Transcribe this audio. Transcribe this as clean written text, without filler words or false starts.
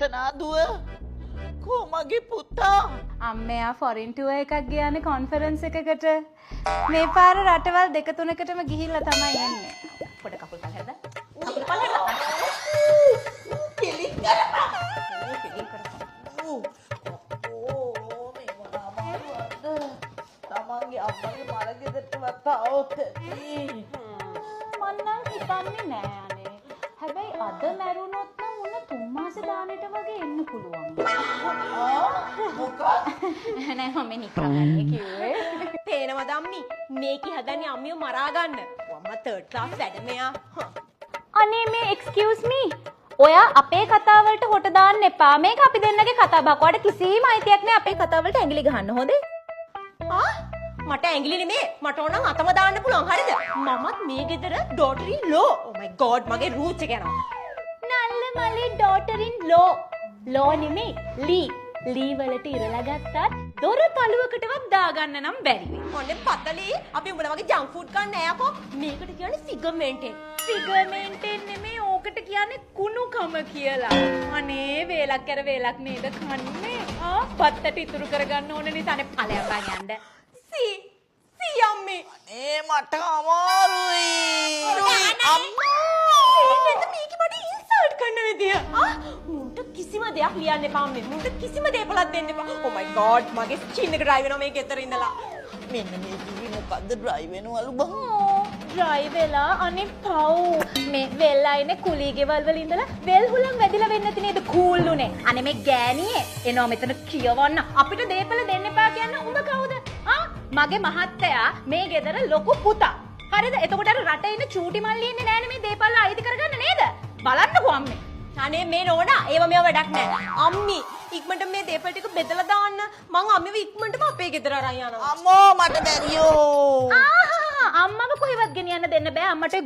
තනාදුව කොමගේ පුතා අම්මයා foreign tour එකක් ගියානේ conference එකකට. මේ පාර රටවල් දෙක තුනකටම ගිහිල්ලා තමයි එන්නේ. පොඩ කකුල් පල් හැද? කකුල් පල් හැද? කෙලින් කරපන්. කෙලින් කරපන්. මේ මොනවාද? තමන්ගේ අම්මගේ මලගෙදරටවත් આવොත් මං නම් හිතන්නේ නෑ අනේ. හැබැයි අද මැරුණොත් නම් උන 3 මාස දානෙට වගේ එන්න පුළුවන්. මොකක්ද? නෑ මම නිකන් කිව්වේ. පේනවද අම්මි? මේකි හදන්නේ අම්මිව මරා ගන්න. මම 3rd class වැඩ මෙයා. අනේ මේ එක්ස්කියුස් මී. ඔයා අපේ කතා වලට හොට දාන්න එපා. මේක අපි දෙන්නගේ කතා බහක්. ඔයාට කිසිම අයිතියක් නෑ අපේ කතා වලට ඇඟිලි ගහන්න. හොඳේ? මට ඇඟිලි නෙමේ. මට ඕන නම් අතම දාන්න පුළුවන්. හරිද? මමත් මේ ගෙදර daughter in law. Oh my god මගේ රූට්ස් එක යනවා. නල්ල මලේ daughter in law. law නෙමේ ලී. ලී වලට ඉරලා ගත්තත් දොර පළුවකටවත් දාගන්න නම් බැරි වෙයි. මොන්නේ පතලි අපි උඹලා වගේ ජංක් ෆුඩ් කන්නේ නෑ අපෝ. මේකට කියන්නේ සිගමෙන්ටෙන්. ෆිගමෙන්ටෙන් නෙමේ ඕකට කියන්නේ කුණුකම කියලා. අනේ වේලක් කර වේලක් නේද කන්නේ? පත්තට ඉතුරු කරගන්න ඕන නිසානේ ඵලයක් ගන්න යන්න. සී අම්මේ. අනේ මට අමාරුයි. අම්මා මේක මට ඉන්සල්ට් කරන විදිය. මුන්ට කිසිම දෙයක් ලියන්න එපා අම්මේ. මුන්ට කිසිම දෙයක්වත් දෙන්න එපා. Oh my god මගේ ස්කින් එක ඩ්‍රයි වෙනවා මේක ඇතර ඉඳලා. මෙන්න මේ කිවි මොකද්ද ඩ්‍රයිව් වෙනවලු බං. ඩ්‍රයි වෙලා අනේ පව් මේ වෙල් අයිනේ කුලී ගෙවල් වල ඉඳලා වෙල් හුලම් වැදිලා වෙන්න ඇති නේද කූල් උනේ. අනේ මේ ගෑණියේ එනවා මෙතන කියවන්න අපිට දීපල දෙන්න එපා කියන්න උඹ කවුද? මගේ මහත්තයා මේ ගෙදර ලොකු පුතා. හරිද? එතකොට අර රටේ ඉන්න චූටි මල්ලි ඉන්නේ නෑනේ මේ දීපල අයිති කරගන්න නේද? බලන්නකෝ අම්මේ. අනේ මේ නෝනා ඒව මේව වැඩක් නෑ. අම්මි ඉක්මනට මේ දේපල් ටික බෙදලා දාන්න. මං අම්මිව ඉක්මනටම අපේ ගෙදර අරන් යනවා. අම්මෝ මට බැරියෝ. අම්මව කොහෙවත් ගෙනියන්න දෙන්න බෑ අම්මට